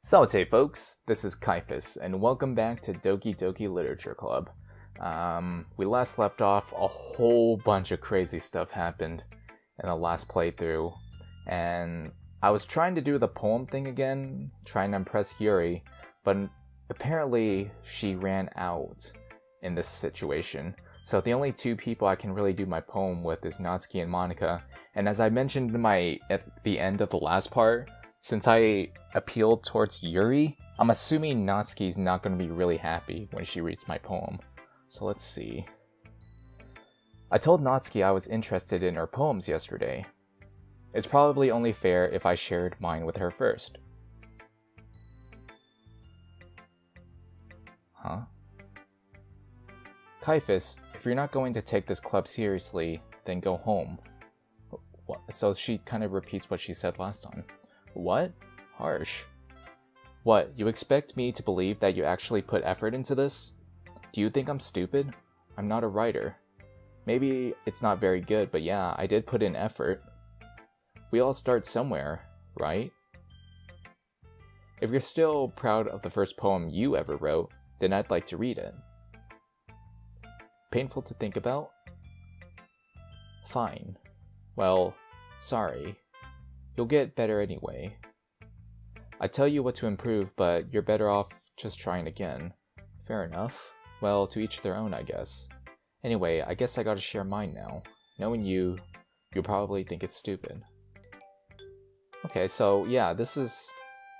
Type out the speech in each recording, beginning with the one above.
Salute folks, this is Kaiphas, and welcome back to Doki Doki Literature Club. We last left off, a whole bunch of crazy stuff happened in the last playthrough, and I was trying to do the poem thing again, trying to impress Yuri, but apparently she ran out in this situation. So the only two people I can really do my poem with is Natsuki and Monika, and as I mentioned at the end of the last part, since I appealed towards Yuri, I'm assuming Natsuki's not going to be really happy when she reads my poem. So let's see. I told Natsuki I was interested in her poems yesterday. It's probably only fair if I shared mine with her first. Huh? Kaiphas, if you're not going to take this club seriously, then go home. What? So she kind of repeats what she said last time. What? Harsh. What, you expect me to believe that you actually put effort into this? Do you think I'm stupid? I'm not a writer. Maybe it's not very good, but yeah, I did put in effort. We all start somewhere, right? If you're still proud of the first poem you ever wrote, then I'd like to read it. Painful to think about? Fine. Well, sorry. You'll get better anyway. I tell you what to improve, but you're better off just trying again. Fair enough. Well, to each their own, I guess. Anyway, I guess I gotta share mine now. Knowing you'll probably think it's stupid. Okay, so yeah, this is...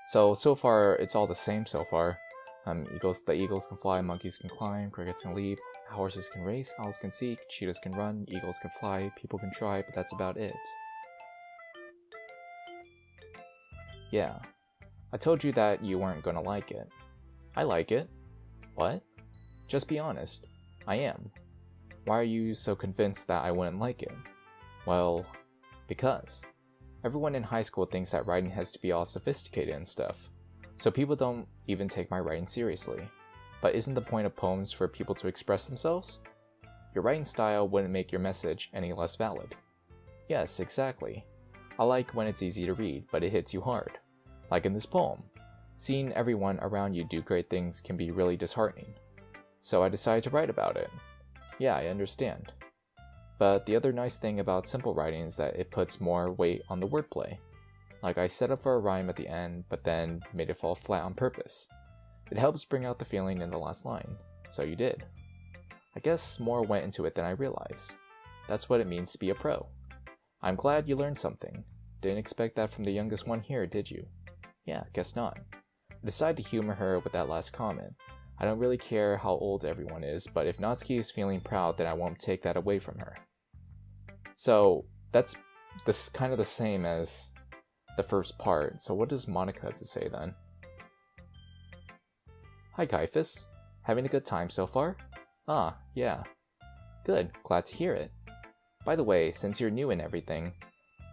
So far, it's all the same so far. The eagles can fly, monkeys can climb, crickets can leap, horses can race, owls can seek, cheetahs can run, eagles can fly, people can try, but that's about it. Yeah. I told you that you weren't gonna like it. I like it. What? Just be honest. I am. Why are you so convinced that I wouldn't like it? Well, because. Everyone in high school thinks that writing has to be all sophisticated and stuff, so people don't even take my writing seriously. But isn't the point of poems for people to express themselves? Your writing style wouldn't make your message any less valid. Yes, exactly. I like when it's easy to read, but it hits you hard. Like in this poem. Seeing everyone around you do great things can be really disheartening. So I decided to write about it. Yeah, I understand. But the other nice thing about simple writing is that it puts more weight on the wordplay. Like I set up for a rhyme at the end, but then made it fall flat on purpose. It helps bring out the feeling in the last line. So you did. I guess more went into it than I realized. That's what it means to be a pro. I'm glad you learned something. Didn't expect that from the youngest one here, did you? Yeah, guess not. I decided to humor her with that last comment. I don't really care how old everyone is, but if Natsuki is feeling proud, then I won't take that away from her. So, that's kind of the same as the first part. So what does Monika have to say then? Hi Kaiphas. Having a good time so far? Ah, yeah. Good, glad to hear it. By the way, since you're new and everything,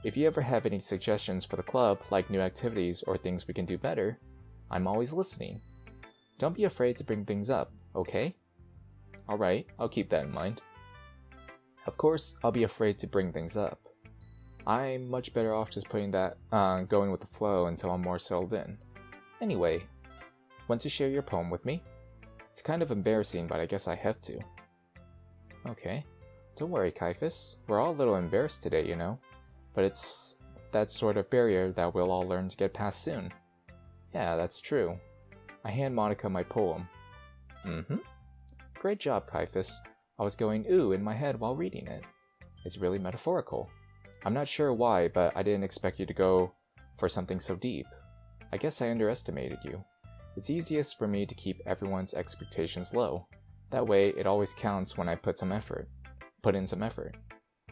if you ever have any suggestions for the club, like new activities or things we can do better, I'm always listening. Don't be afraid to bring things up, okay? Alright, I'll keep that in mind. Of course, I'll be afraid to bring things up. I'm much better off just putting that, going with the flow until I'm more settled in. Anyway, want to share your poem with me? It's kind of embarrassing, but I guess I have to. Okay. Don't worry, Kaiphas. We're all a little embarrassed today, you know. But it's that sort of barrier that we'll all learn to get past soon. Yeah, that's true. I hand Monika my poem. Great job, Kaiphas. I was going ooh in my head while reading it. It's really metaphorical. I'm not sure why, but I didn't expect you to go for something so deep. I guess I underestimated you. It's easiest for me to keep everyone's expectations low. That way, it always counts when I put in some effort.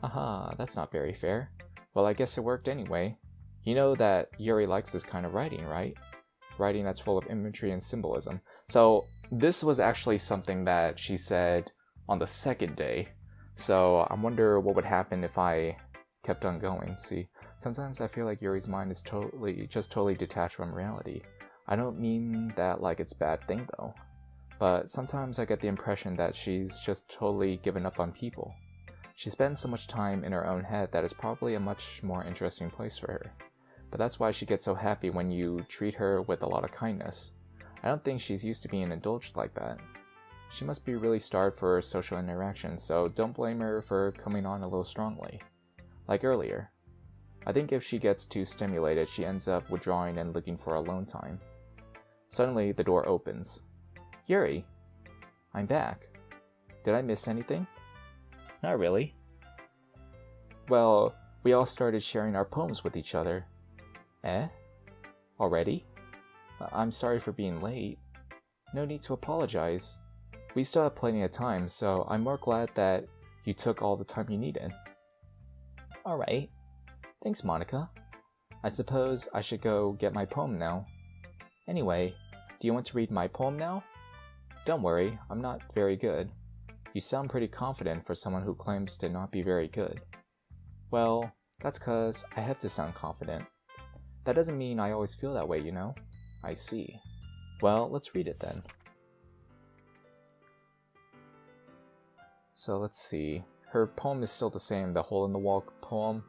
Aha, that's not very fair. Well, I guess it worked anyway. You know that Yuri likes this kind of writing, right? Writing that's full of imagery and symbolism. So, this was actually something that she said on the second day. So, I wonder what would happen if I kept on going. See, sometimes I feel like Yuri's mind is totally detached from reality. I don't mean that like it's a bad thing though. But sometimes I get the impression that she's just totally given up on people. She spends so much time in her own head that it's probably a much more interesting place for her. but that's why she gets so happy when you treat her with a lot of kindness. I don't think she's used to being indulged like that. She must be really starved for social interaction, so don't blame her for coming on a little strongly. Like earlier. I think if she gets too stimulated, she ends up withdrawing and looking for alone time. Suddenly, the door opens. Yuri! I'm back. Did I miss anything? Not really. Well, we all started sharing our poems with each other. Eh? Already? I'm sorry for being late. No need to apologize. We still have plenty of time, so I'm more glad that you took all the time you needed. Alright. Thanks, Monica. I suppose I should go get my poem now. Anyway, do you want to read my poem now? Don't worry, I'm not very good. You sound pretty confident for someone who claims to not be very good. Well, that's 'cause I have to sound confident. That doesn't mean I always feel that way, you know? I see. Well, let's read it then. So let's see. Her poem is still the same, the hole in the wall poem.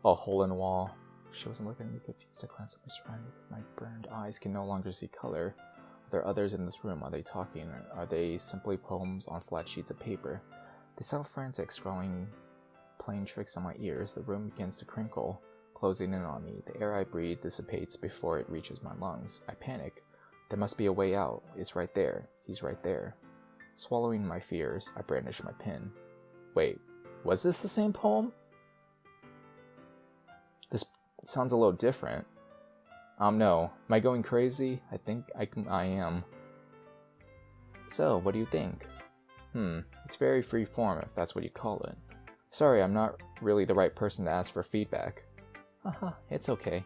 Oh, hole in the wall. She wasn't looking at me confused. I glanced at my surroundings. My burned eyes can no longer see color. Are there others in this room? Are they talking? Are they simply poems on flat sheets of paper? They sound frantic, scrolling, playing tricks on my ears. The room begins to crinkle, closing in on me. The air I breathe dissipates before it reaches my lungs. I panic. There must be a way out. It's right there. He's right there. Swallowing my fears, I brandish my pen. Wait, was this the same poem? This sounds a little different. No. Am I going crazy? I think I am. So, what do you think? It's very free form, if that's what you call it. Sorry, I'm not really the right person to ask for feedback. Haha, it's okay.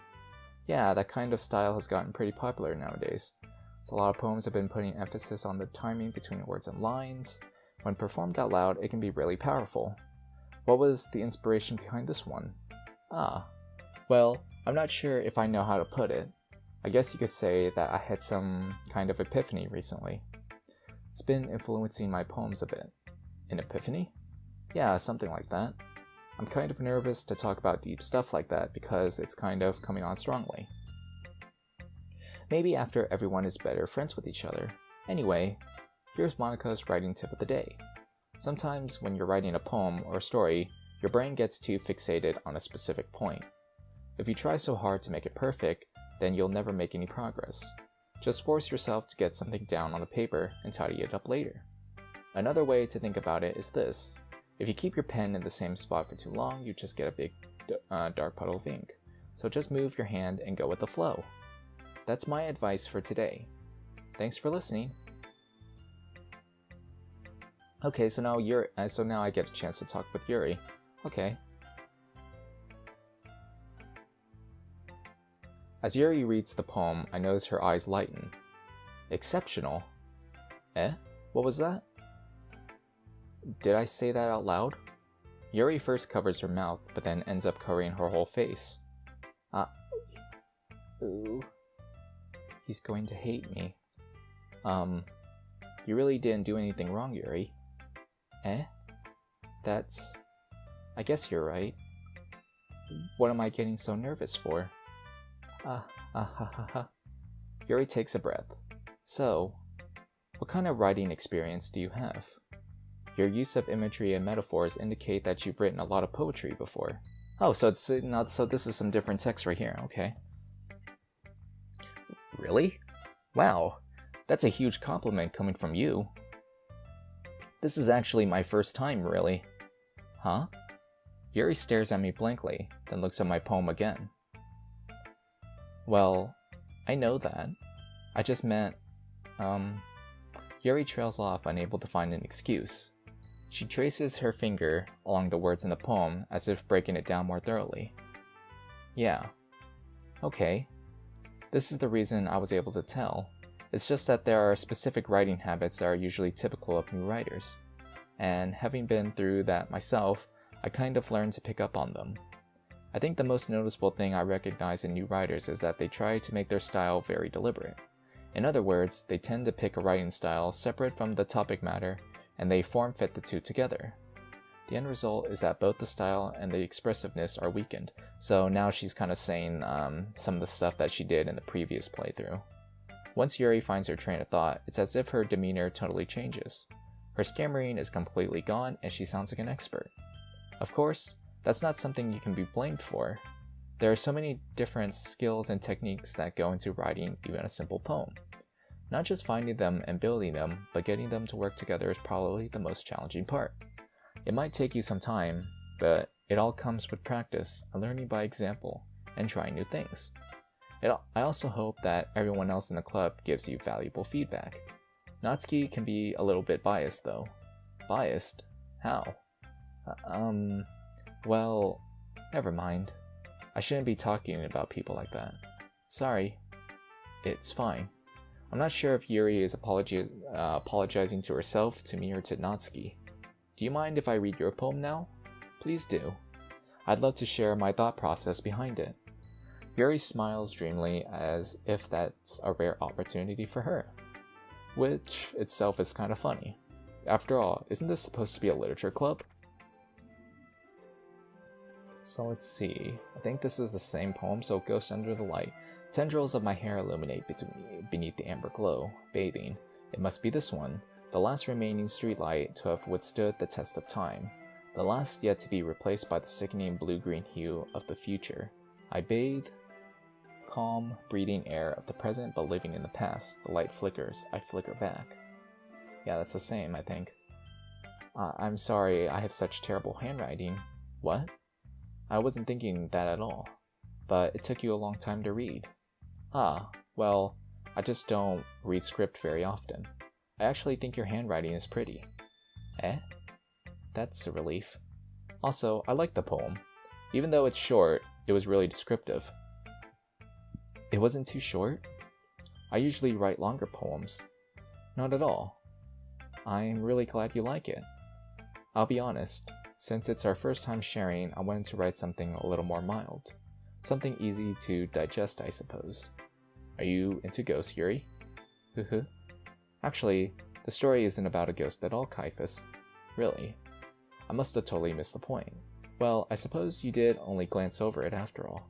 Yeah, that kind of style has gotten pretty popular nowadays. So a lot of poems have been putting emphasis on the timing between words and lines. When performed out loud, it can be really powerful. What was the inspiration behind this one? Well, I'm not sure if I know how to put it. I guess you could say that I had some kind of epiphany recently. It's been influencing my poems a bit. An epiphany? Yeah, something like that. I'm kind of nervous to talk about deep stuff like that because it's kind of coming on strongly. Maybe after everyone is better friends with each other. Anyway, here's Monica's writing tip of the day. Sometimes when you're writing a poem or story, your brain gets too fixated on a specific point. If you try so hard to make it perfect, then you'll never make any progress. Just force yourself to get something down on the paper and tidy it up later. Another way to think about it is this. If you keep your pen in the same spot for too long, you just get a big dark puddle of ink. So just move your hand and go with the flow. That's my advice for today. Thanks for listening. Okay, so now I get a chance to talk with Yuri. Okay. As Yuri reads the poem, I notice her eyes lighten. Exceptional. Eh? What was that? Did I say that out loud? Yuri first covers her mouth, but then ends up covering her whole face. Ooh. He's going to hate me. You really didn't do anything wrong, Yuri. Eh? I guess you're right. What am I getting so nervous for? Yuri takes a breath. So, what kind of writing experience do you have? Your use of imagery and metaphors indicate that you've written a lot of poetry before. Oh, so this is some different text right here, okay. Really? Wow, that's a huge compliment coming from you. This is actually my first time, really. Huh? Yuri stares at me blankly, then looks at my poem again. Well, I know that. I just meant, Yuri trails off, unable to find an excuse. She traces her finger along the words in the poem, as if breaking it down more thoroughly. Yeah. Okay. This is the reason I was able to tell. It's just that there are specific writing habits that are usually typical of new writers. And having been through that myself, I kind of learned to pick up on them. I think the most noticeable thing I recognize in new writers is that they try to make their style very deliberate. In other words, they tend to pick a writing style separate from the topic matter, and they form-fit the two together. The end result is that both the style and the expressiveness are weakened, so now she's kind of saying some of the stuff that she did in the previous playthrough. Once Yuri finds her train of thought, it's as if her demeanor totally changes. Her stammering is completely gone, and she sounds like an expert. Of course, that's not something you can be blamed for. There are so many different skills and techniques that go into writing even a simple poem. Not just finding them and building them, but getting them to work together is probably the most challenging part. It might take you some time, but it all comes with practice and learning by example and trying new things. I also hope that everyone else in the club gives you valuable feedback. Natsuki can be a little bit biased though. Biased? How? Well, never mind. I shouldn't be talking about people like that. Sorry. It's fine. I'm not sure if Yuri is apologizing to herself, to me, or to Natsuki. Do you mind if I read your poem now? Please do. I'd love to share my thought process behind it. Yuri smiles dreamily as if that's a rare opportunity for her, which itself is kind of funny. After all, isn't this supposed to be a literature club? So let's see. I think this is the same poem, so Ghost Under the Light. Tendrils of my hair illuminate beneath the amber glow, bathing. It must be this one, the last remaining streetlight to have withstood the test of time, the last yet to be replaced by the sickening blue-green hue of the future. I bathe, calm, breathing air of the present but living in the past. The light flickers, I flicker back. Yeah, that's the same, I think. I'm sorry, I have such terrible handwriting. What? I wasn't thinking that at all, but it took you a long time to read. Ah, well, I just don't read script very often. I actually think your handwriting is pretty. Eh? That's a relief. Also, I like the poem. Even though it's short, it was really descriptive. It wasn't too short? I usually write longer poems. Not at all. I'm really glad you like it. I'll be honest, since it's our first time sharing, I wanted to write something a little more mild. Something easy to digest, I suppose. Are you into ghosts, Yuri? Actually, the story isn't about a ghost at all, Kaiphas. Really. I must have totally missed the point. Well, I suppose you did only glance over it after all.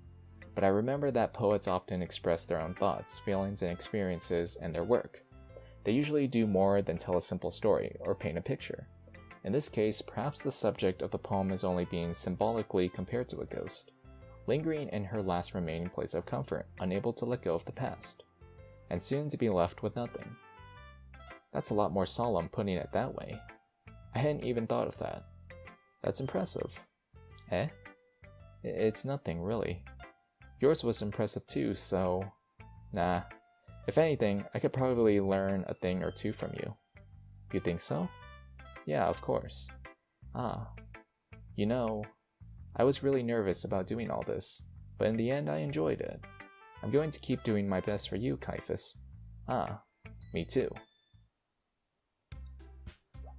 But I remember that poets often express their own thoughts, feelings, and experiences in their work. They usually do more than tell a simple story or paint a picture. In this case, perhaps the subject of the poem is only being symbolically compared to a ghost, lingering in her last remaining place of comfort, unable to let go of the past, and soon to be left with nothing. That's a lot more solemn putting it that way. I hadn't even thought of that. That's impressive. Eh? It's nothing, really. Yours was impressive too, so... Nah. If anything, I could probably learn a thing or two from you. You think so? Yeah, of course. Ah. You know, I was really nervous about doing all this, but in the end I enjoyed it. I'm going to keep doing my best for you, Kaiphas. Ah, me too.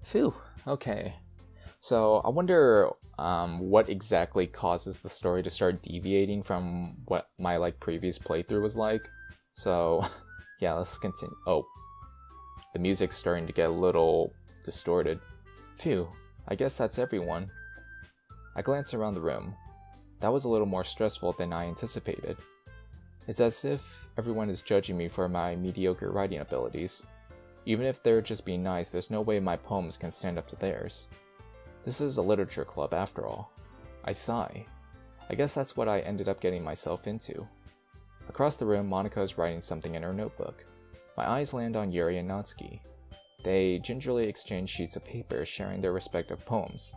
Phew, okay. So I wonder what exactly causes the story to start deviating from what my previous playthrough was like. So yeah, let's continue. Oh, the music's starting to get a little distorted. Phew, I guess that's everyone. I glance around the room. That was a little more stressful than I anticipated. It's as if everyone is judging me for my mediocre writing abilities. Even if they're just being nice, there's no way my poems can stand up to theirs. This is a literature club after all. I sigh. I guess that's what I ended up getting myself into. Across the room, Monika is writing something in her notebook. My eyes land on Yuri and Natsuki. They gingerly exchange sheets of paper, sharing their respective poems.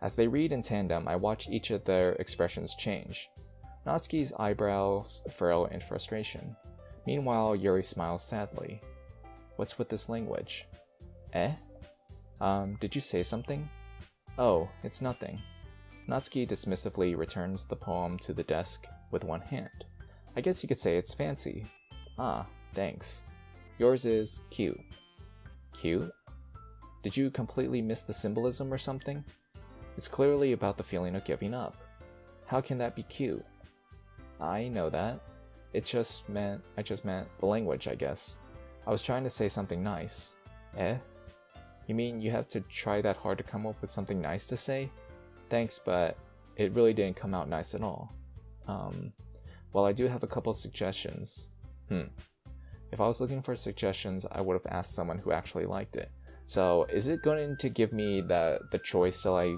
As they read in tandem, I watch each of their expressions change. Natsuki's eyebrows furrow in frustration. Meanwhile, Yuri smiles sadly. What's with this language? Eh? Did you say something? Oh, it's nothing. Natsuki dismissively returns the poem to the desk with one hand. I guess you could say it's fancy. Ah, thanks. Yours is cute. Cute? Did you completely miss the symbolism or something? It's clearly about the feeling of giving up. How can that be cute? I know that. I just meant the language, I guess. I was trying to say something nice. Eh? You mean you had to try that hard to come up with something nice to say? Thanks, but it really didn't come out nice at all. Well, I do have a couple suggestions. If I was looking for suggestions, I would have asked someone who actually liked it. So, is it going to give me the choice to like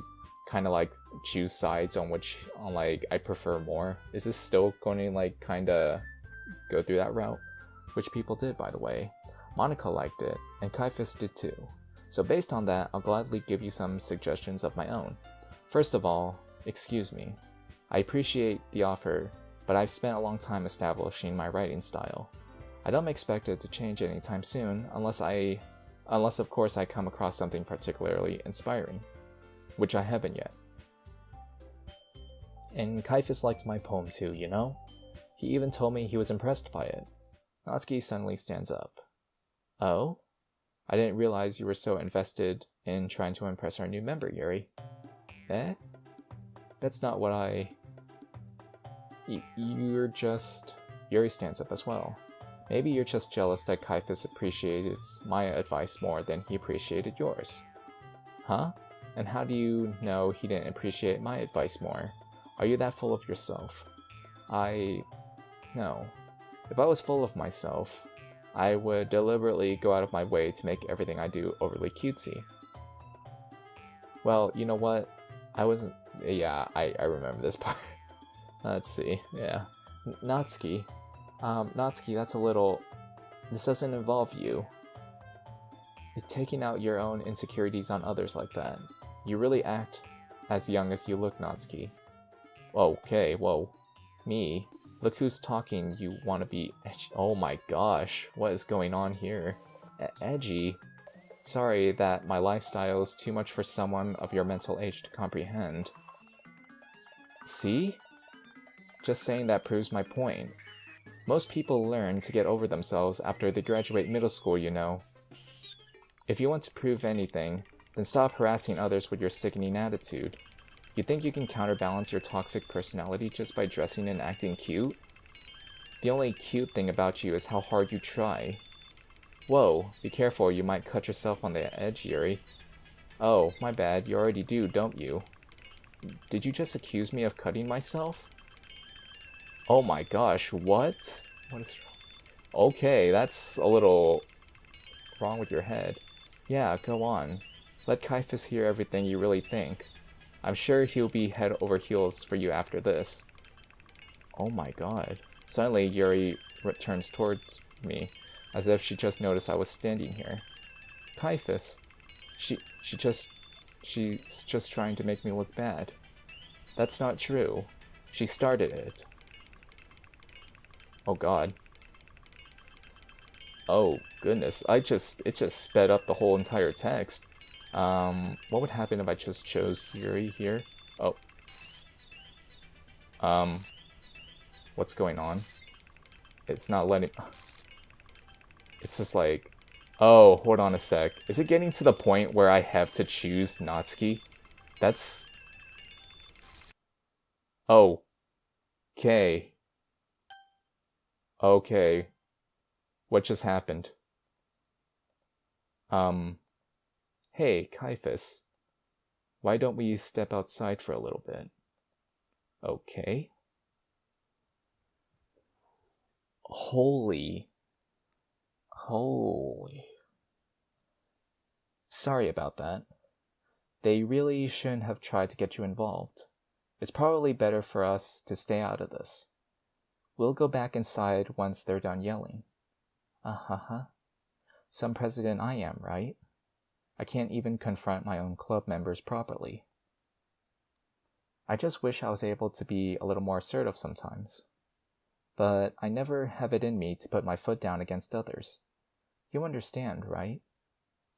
kind of like choose sides on which like I prefer more? Is this still going to like kind of go through that route? Which people did, by the way. Monica liked it, and Kaiphas did too. So based on that, I'll gladly give you some suggestions of my own. First of all, excuse me. I appreciate the offer, but I've spent a long time establishing my writing style. I don't expect it to change anytime soon, unless of course I come across something particularly inspiring, which I haven't yet. And Kaiphas liked my poem too, you know? He even told me he was impressed by it. Natsuki suddenly stands up. Oh? I didn't realize you were so invested in trying to impress our new member, Yuri. Eh? That's not what you're just... Yuri stands up as well. Maybe you're just jealous that Kaiphas appreciated my advice more than he appreciated yours. Huh? And how do you know he didn't appreciate my advice more? Are you that full of yourself? No. If I was full of myself, I would deliberately go out of my way to make everything I do overly cutesy. Well, you know what? Yeah, I remember this part. Let's see, yeah. Natsuki, that's a little... This doesn't involve you. Taking out your own insecurities on others like that. You really act as young as you look, Natsuki. Okay, whoa. Me? Look who's talking, you wanna be edgy. Oh my gosh, what is going on here? Edgy? Sorry that my lifestyle is too much for someone of your mental age to comprehend. See? Just saying that proves my point. Most people learn to get over themselves after they graduate middle school, you know. If you want to prove anything, then stop harassing others with your sickening attitude. You think you can counterbalance your toxic personality just by dressing and acting cute? The only cute thing about you is how hard you try. Whoa, be careful, you might cut yourself on the edge, Yuri. Oh, my bad, you already do, don't you? Did you just accuse me of cutting myself? Oh my gosh, what? What is wrong? Okay, that's a little wrong with your head. Yeah, go on. Let Kaiphas hear everything you really think. I'm sure he'll be head over heels for you after this. Oh my god. Suddenly, Yuri turns towards me, as if she just noticed I was standing here. Kaiphas. She's just trying to make me look bad. That's not true. She started it. Oh god. Oh goodness, it just sped up the whole entire text. What would happen if I just chose Yuri here? Oh. What's going on? It's not letting... It's just like... Oh, hold on a sec. Is it getting to the point where I have to choose Natsuki? That's... Oh. Okay. Okay. What just happened? Hey, Kaiphas. Why don't we step outside for a little bit? Okay. Holy. Sorry about that. They really shouldn't have tried to get you involved. It's probably better for us to stay out of this. We'll go back inside once they're done yelling. Some president I am, right? I can't even confront my own club members properly. I just wish I was able to be a little more assertive sometimes. But I never have it in me to put my foot down against others. You understand, right?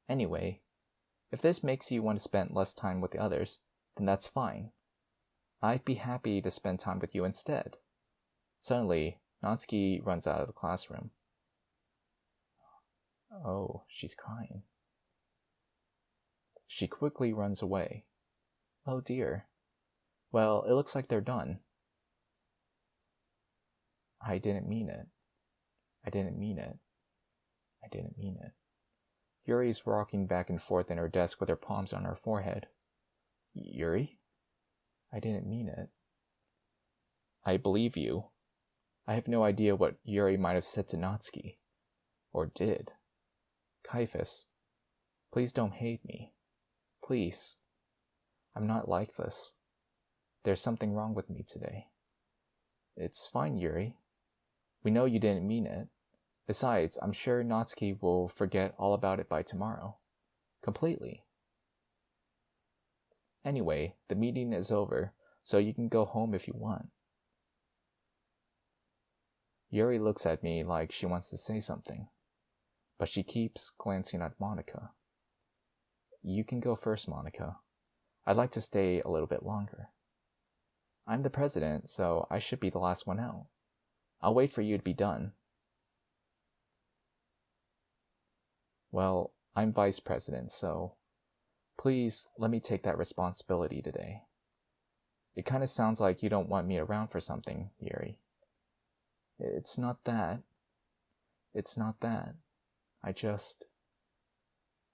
Anyway, if this makes you want to spend less time with the others, then that's fine. I'd be happy to spend time with you instead. Suddenly, Natsuki runs out of the classroom. Oh, she's crying. She quickly runs away. Oh dear. Well, it looks like they're done. I didn't mean it. Yuri's rocking back and forth in her desk with her palms on her forehead. Yuri? I didn't mean it. I believe you. I have no idea what Yuri might have said to Natsuki. Or did. Kaiphas, please don't hate me. Please. I'm not like this. There's something wrong with me today. It's fine, Yuri. We know you didn't mean it. Besides, I'm sure Natsuki will forget all about it by tomorrow. Completely. Anyway, the meeting is over, so you can go home if you want. Yuri looks at me like she wants to say something, but she keeps glancing at Monika. You can go first, Monika. I'd like to stay a little bit longer. I'm the president, so I should be the last one out. I'll wait for you to be done. Well, I'm vice president, so please let me take that responsibility today. It kind of sounds like you don't want me around for something, Yuri. It's not that. It's not that. I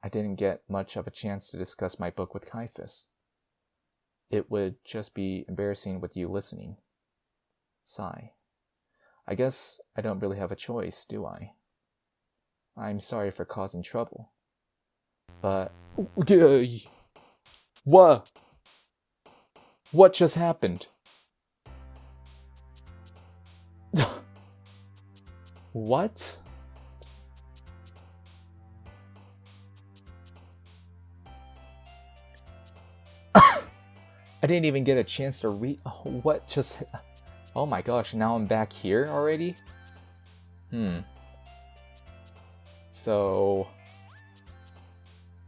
didn't get much of a chance to discuss my book with Kaiphas. It would just be embarrassing with you listening. Sigh. I guess I don't really have a choice, do I? I'm sorry for causing trouble. But... What? What just happened? What? I didn't even get a chance to read. What just... Oh my gosh, now I'm back here already? So...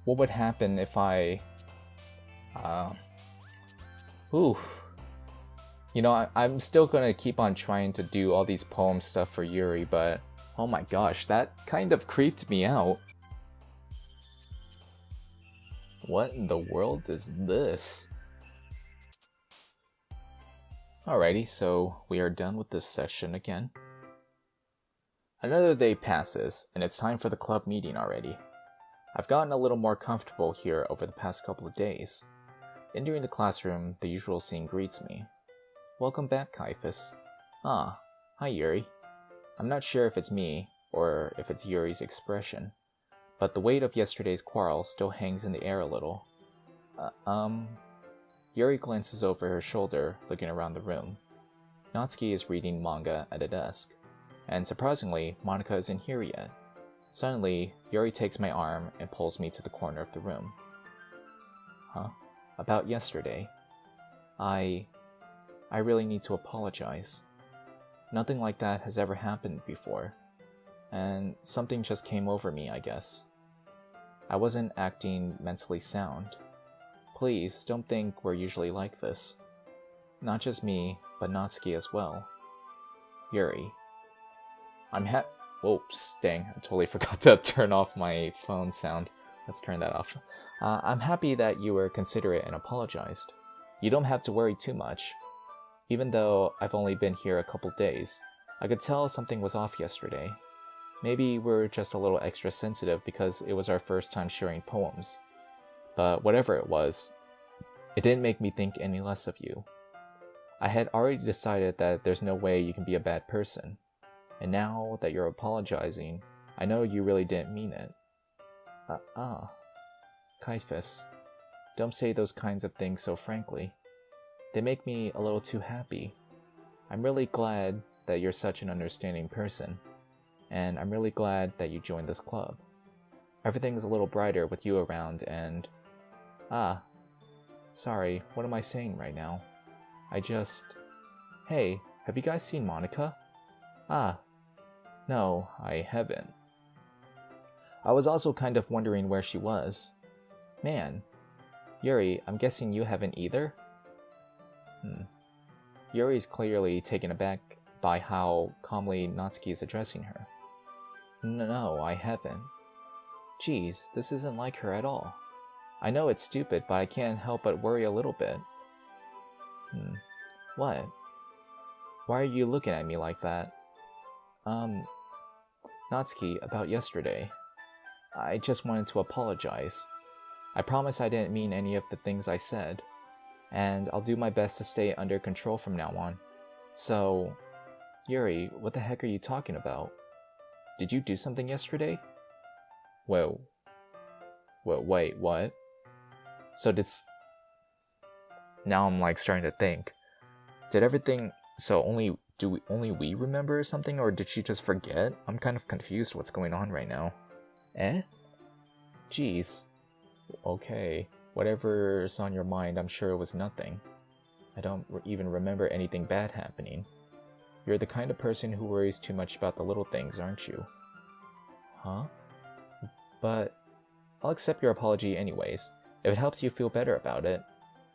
What would happen if I... You know, I'm still gonna keep on trying to do all these poem stuff for Yuri, but... Oh my gosh, that kind of creeped me out. What in the world is this? Alrighty, so we are done with this session again. Another day passes, and it's time for the club meeting already. I've gotten a little more comfortable here over the past couple of days. Entering the classroom, the usual scene greets me. Welcome back, Kaiphas. Ah, hi Yuri. I'm not sure if it's me, or if it's Yuri's expression, but the weight of yesterday's quarrel still hangs in the air a little. Yuri glances over her shoulder, looking around the room. Natsuki is reading manga at a desk, and surprisingly, Monika isn't here yet. Suddenly, Yuri takes my arm and pulls me to the corner of the room. Huh? About yesterday. I really need to apologize. Nothing like that has ever happened before, and something just came over me, I guess. I wasn't acting mentally sound. Please, don't think we're usually like this. Not just me, but Natsuki as well. Yuri. Whoops, dang, I totally forgot to turn off my phone sound. Let's turn that off. I'm happy that you were considerate and apologized. You don't have to worry too much. Even though I've only been here a couple days, I could tell something was off yesterday. Maybe we're just a little extra sensitive because it was our first time sharing poems. But whatever it was, it didn't make me think any less of you. I had already decided that there's no way you can be a bad person. And now that you're apologizing, I know you really didn't mean it. Kaiphas, don't say those kinds of things so frankly. They make me a little too happy. I'm really glad that you're such an understanding person, and I'm really glad that you joined this club. Everything's a little brighter with you around and... Sorry, what am I saying right now? Hey, have you guys seen Monika? No, I haven't. I was also kind of wondering where she was. Man. Yuri, I'm guessing you haven't either? Yuri's clearly taken aback by how calmly Natsuki is addressing her. No, I haven't. Geez, this isn't like her at all. I know it's stupid, but I can't help but worry a little bit. What? Why are you looking at me like that? Natsuki, about yesterday. I just wanted to apologize. I promise I didn't mean any of the things I said, and I'll do my best to stay under control from now on. So, Yuri, what the heck are you talking about? Did you do something yesterday? Whoa. Wait, what? So now I'm like starting to think. Did everything... So only we remember something, or did she just forget? I'm kind of confused what's going on right now. Eh? Jeez. Okay. Whatever's on your mind, I'm sure it was nothing. I don't even remember anything bad happening. You're the kind of person who worries too much about the little things, aren't you? Huh? But I'll accept your apology anyways, if it helps you feel better about it.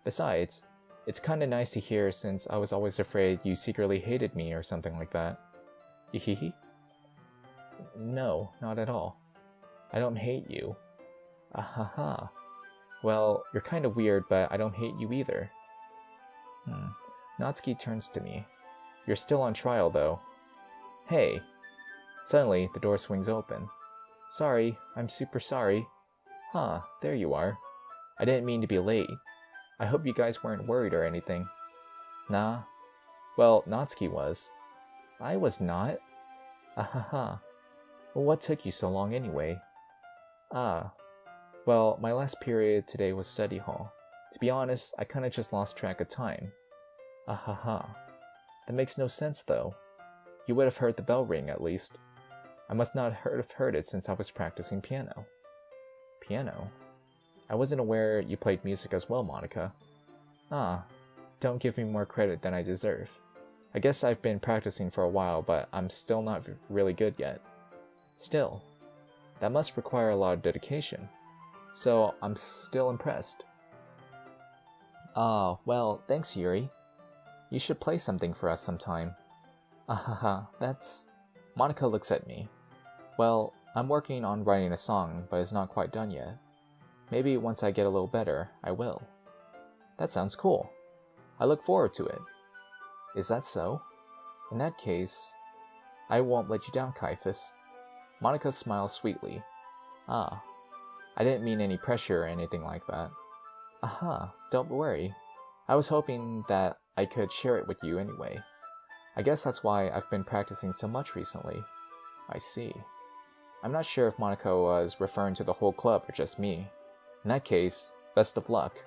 Besides, it's kinda nice to hear since I was always afraid you secretly hated me or something like that. Hehehe? No, not at all. I don't hate you. Ahaha. Well, you're kinda weird, but I don't hate you either. Natsuki turns to me. You're still on trial, though. Hey. Suddenly, the door swings open. Sorry, I'm super sorry. Huh, there you are. I didn't mean to be late. I hope you guys weren't worried or anything. Nah. Well, Natsuki was. I was not. Ahaha. Well, what took you so long anyway? Ah. Well, my last period today was study hall. To be honest, I kinda just lost track of time. Ahaha. That makes no sense, though. You would have heard the bell ring, at least. I must not have heard it since I was practicing piano. Piano? I wasn't aware you played music as well, Monica. Ah, don't give me more credit than I deserve. I guess I've been practicing for a while, but I'm still not really good yet. Still, that must require a lot of dedication. So I'm still impressed. Ah, well, thanks, Yuri. You should play something for us sometime. Ahaha, that's... Monica looks at me. Well, I'm working on writing a song, but it's not quite done yet. Maybe once I get a little better, I will. That sounds cool. I look forward to it. Is that so? In that case, I won't let you down, Kaiphas. Monica smiles sweetly. Ah, I didn't mean any pressure or anything like that. Aha, don't worry. I was hoping that I could share it with you anyway. I guess that's why I've been practicing so much recently. I see. I'm not sure if Monica was referring to the whole club or just me. In that case, best of luck.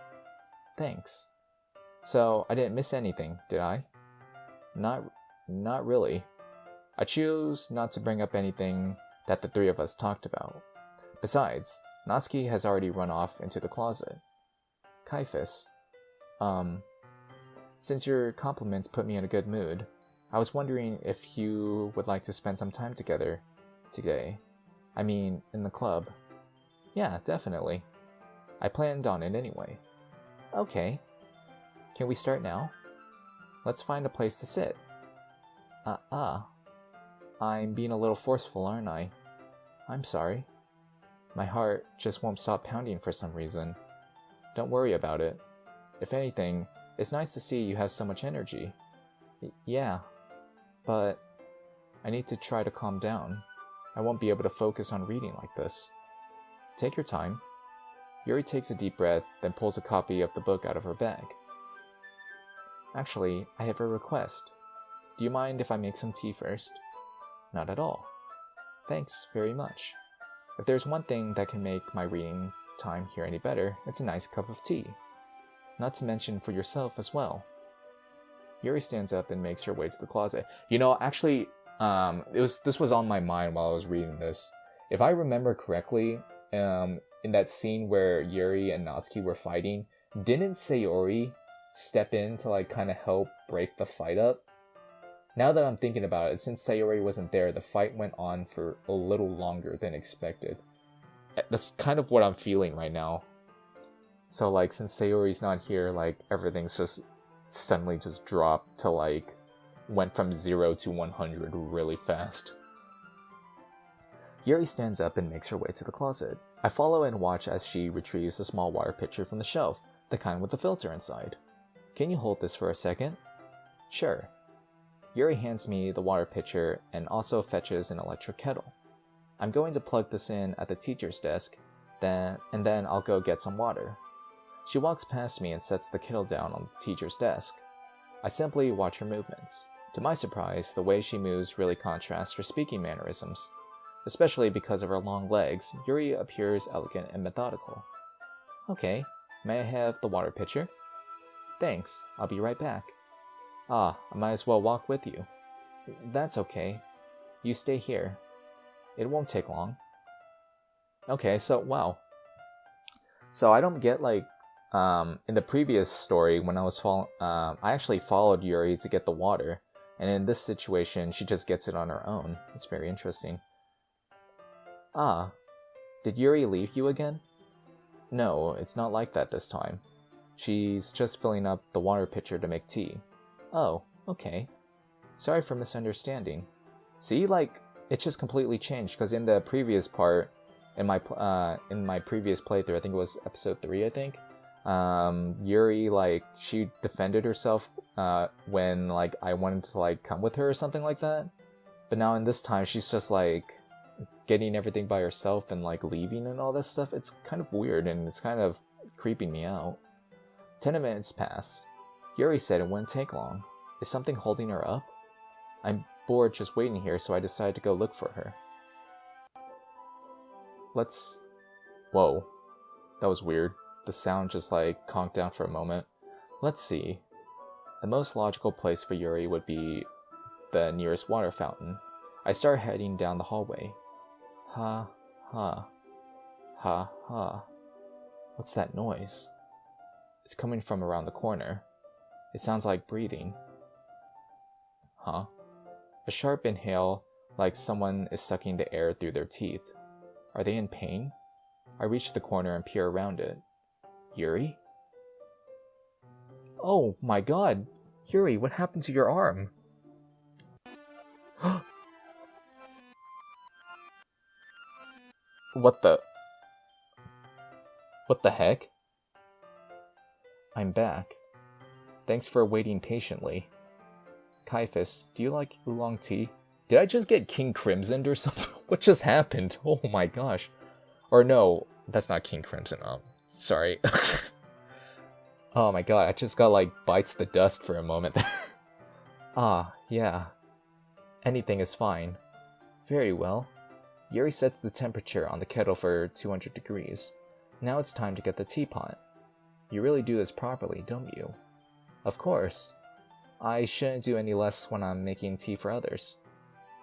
Thanks. So, I didn't miss anything, did I? Not really. I choose not to bring up anything that the three of us talked about. Besides, Natsuki has already run off into the closet. Kaiphas, since your compliments put me in a good mood, I was wondering if you would like to spend some time together today. I mean, in the club. Yeah, definitely. I planned on it anyway. Okay. Can we start now? Let's find a place to sit. I'm being a little forceful, aren't I? I'm sorry. My heart just won't stop pounding for some reason. Don't worry about it. If anything, it's nice to see you have so much energy. Yeah, but I need to try to calm down. I won't be able to focus on reading like this. Take your time. Yuri takes a deep breath, then pulls a copy of the book out of her bag. Actually, I have a request. Do you mind if I make some tea first? Not at all. Thanks very much. If there's one thing that can make my reading time here any better, it's a nice cup of tea. Not to mention for yourself as well. Yuri stands up and makes her way to the closet. You know, actually, this was on my mind while I was reading this. If I remember correctly, in that scene where Yuri and Natsuki were fighting, didn't Sayori step in to like kind of help break the fight up? Now that I'm thinking about it, since Sayori wasn't there, the fight went on for a little longer than expected. That's kind of what I'm feeling right now. So like, since Sayori's not here, like everything's just suddenly just dropped to like, went from 0 to 100 really fast. Yuri stands up and makes her way to the closet. I follow and watch as she retrieves a small water pitcher from the shelf, the kind with the filter inside. Can you hold this for a second? Sure. Yuri hands me the water pitcher and also fetches an electric kettle. I'm going to plug this in at the teacher's desk, and then I'll go get some water. She walks past me and sets the kettle down on the teacher's desk. I simply watch her movements. To my surprise, the way she moves really contrasts her speaking mannerisms. Especially because of her long legs, Yuri appears elegant and methodical. Okay, may I have the water pitcher? Thanks, I'll be right back. Ah, I might as well walk with you. That's okay. You stay here. It won't take long. Okay, so, wow. So I don't get, like, in the previous story, when I was I actually followed Yuri to get the water, and in this situation, she just gets it on her own. It's very interesting. Ah, did Yuri leave you again? No, it's not like that this time. She's just filling up the water pitcher to make tea. Oh, okay. Sorry for misunderstanding. See, like, it just completely changed, because in the previous part, in my previous playthrough, I think it was episode 3, I think, Yuri, like, she defended herself, when, like, I wanted to, like, come with her or something like that. But now in this time, she's just, like, getting everything by herself and, like, leaving and all this stuff. It's kind of weird, and it's kind of creeping me out. 10 minutes pass. Yuri said it wouldn't take long. Is something holding her up? I'm bored just waiting here, so I decided to go look for her. Whoa. That was weird. The sound just, like, conked down for a moment. Let's see. The most logical place for Yuri would be the nearest water fountain. I start heading down the hallway. Ha, ha. Ha, ha. What's that noise? It's coming from around the corner. It sounds like breathing. Huh? A sharp inhale, like someone is sucking the air through their teeth. Are they in pain? I reach the corner and peer around it. Yuri? Oh my god! Yuri, what happened to your arm? What the heck? I'm back. Thanks for waiting patiently. Kaiphas, do you like oolong tea? Did I just get King Crimsoned or something? What just happened? Oh my gosh. Or no, that's not King Crimson. Sorry. Oh my god, I just got, like, bites the dust for a moment there. Ah, yeah. Anything is fine. Very well. Yuri sets the temperature on the kettle for 200 degrees. Now it's time to get the teapot. You really do this properly, don't you? Of course. I shouldn't do any less when I'm making tea for others.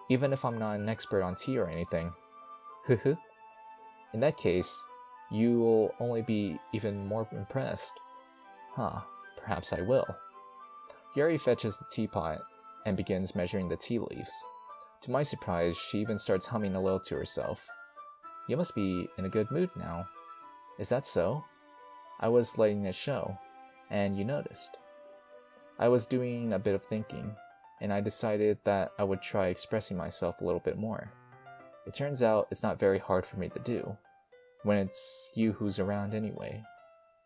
Even if I'm not an expert on tea or anything. In that case, you'll only be even more impressed. Huh, perhaps I will. Yuri fetches the teapot and begins measuring the tea leaves. To my surprise, she even starts humming a little to herself. You must be in a good mood now. Is that so? I was letting it show, and you noticed. I was doing a bit of thinking, and I decided that I would try expressing myself a little bit more. It turns out it's not very hard for me to do, when it's you who's around anyway.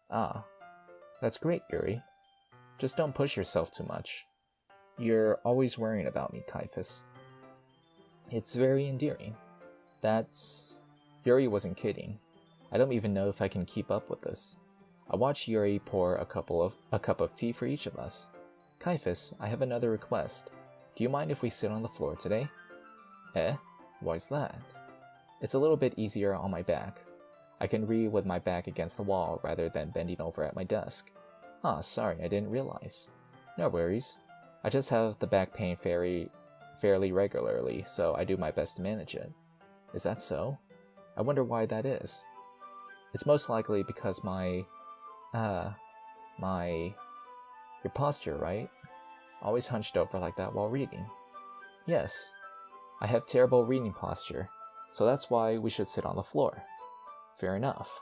Ah, that's great, Yuri. Just don't push yourself too much. You're always worrying about me, Kaiphas. It's very endearing. Yuri wasn't kidding. I don't even know if I can keep up with this. I watch Yuri pour a cup of tea for each of us. Kaiphas, I have another request. Do you mind if we sit on the floor today? Eh? Why's that? It's a little bit easier on my back. I can read with my back against the wall rather than bending over at my desk. Ah, sorry, I didn't realize. No worries. I just have the back pain fairly regularly, so I do my best to manage it. Is that so? I wonder why that is. It's most likely because your posture, right? Always hunched over like that while reading. Yes, I have terrible reading posture, so that's why we should sit on the floor. Fair enough.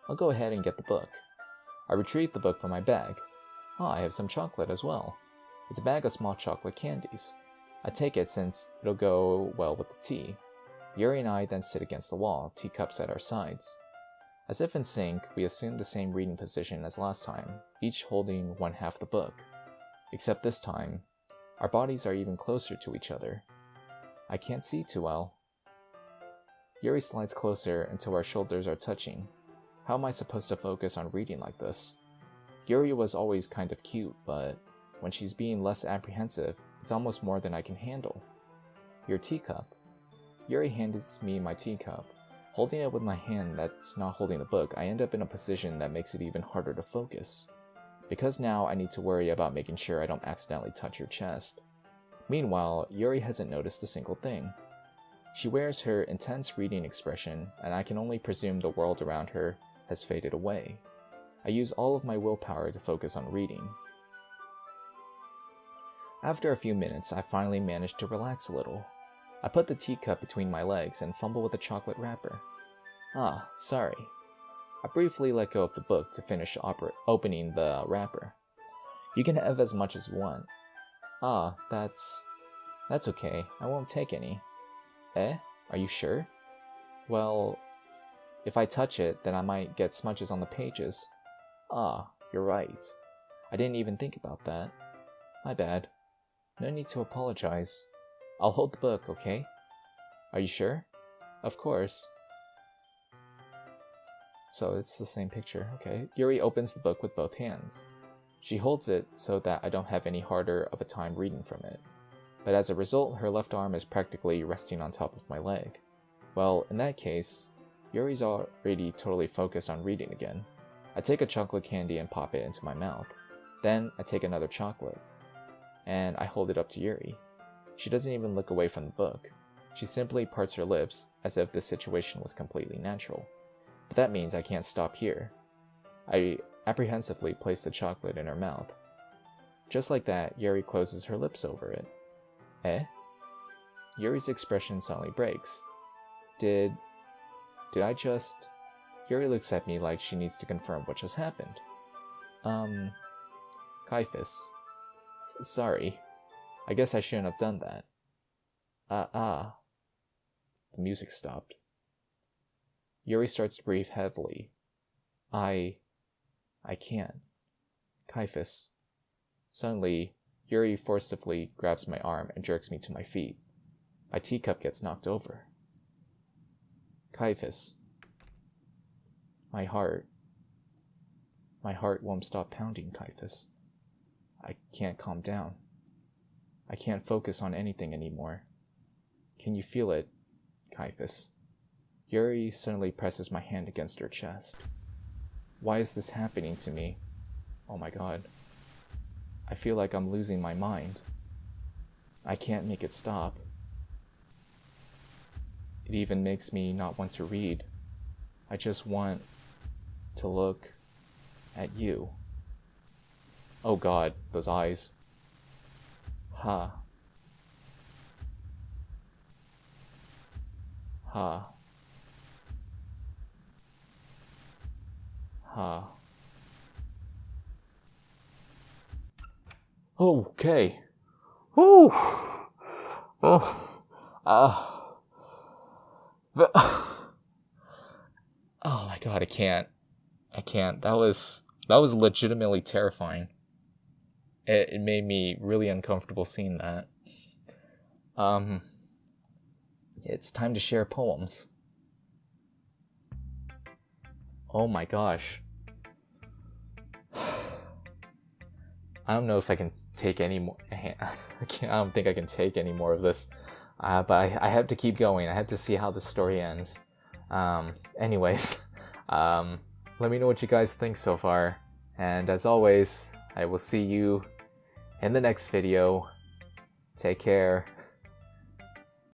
I'll go ahead and get the book. I retrieve the book from my bag. Ah, I have some chocolate as well. It's a bag of small chocolate candies. I take it since it'll go well with the tea. Yuri and I then sit against the wall, teacups at our sides. As if in sync, we assume the same reading position as last time, each holding one half the book. Except this time, our bodies are even closer to each other. I can't see too well. Yuri slides closer until our shoulders are touching. How am I supposed to focus on reading like this? Yuri was always kind of cute, but when she's being less apprehensive, it's almost more than I can handle. Your teacup. Yuri hands me my teacup. Holding it with my hand that's not holding the book, I end up in a position that makes it even harder to focus. Because now I need to worry about making sure I don't accidentally touch your chest. Meanwhile, Yuri hasn't noticed a single thing. She wears her intense reading expression, and I can only presume the world around her has faded away. I use all of my willpower to focus on reading. After a few minutes, I finally manage to relax a little. I put the teacup between my legs and fumble with the chocolate wrapper. Ah, sorry. I briefly let go of the book to finish opening the wrapper. You can have as much as you want. Ah, that's okay. I won't take any. Eh? Are you sure? Well, if I touch it, then I might get smudges on the pages. Ah, you're right. I didn't even think about that. My bad. No need to apologize. I'll hold the book, okay? Are you sure? Of course. So it's the same picture, okay. Yuri opens the book with both hands. She holds it so that I don't have any harder of a time reading from it. But as a result, her left arm is practically resting on top of my leg. Well, in that case, Yuri's already totally focused on reading again. I take a chocolate candy and pop it into my mouth. Then I take another chocolate, and I hold it up to Yuri. She doesn't even look away from the book. She simply parts her lips as if this situation was completely natural. But that means I can't stop here. I apprehensively place the chocolate in her mouth. Just like that, Yuri closes her lips over it. Eh? Yuri's expression suddenly breaks. Did I just... Yuri looks at me like she needs to confirm what just happened. Kaiphas. Sorry. I guess I shouldn't have done that. The music stopped. Yuri starts to breathe heavily. I can't. Kaiphas. Suddenly, Yuri forcibly grabs my arm and jerks me to my feet. My teacup gets knocked over. Kaiphas. My heart won't stop pounding, Kaiphas. I can't calm down. I can't focus on anything anymore. Can you feel it, Kaiphas? Yuri suddenly presses my hand against her chest. Why is this happening to me? Oh my god. I feel like I'm losing my mind. I can't make it stop. It even makes me not want to read. I just want to look at you. Oh god, those eyes. Ha. Ha. Ha. Okay. Whew. Oh. Oh my god, I can't. That was legitimately terrifying. It made me really uncomfortable seeing that. It's time to share poems. Oh my gosh. I don't know if I can take any more. I don't think I can take any more of this. But I have to keep going. I have to see how the story ends. Anyways, let me know what you guys think so far. And as always, I will see you in the next video. Take care.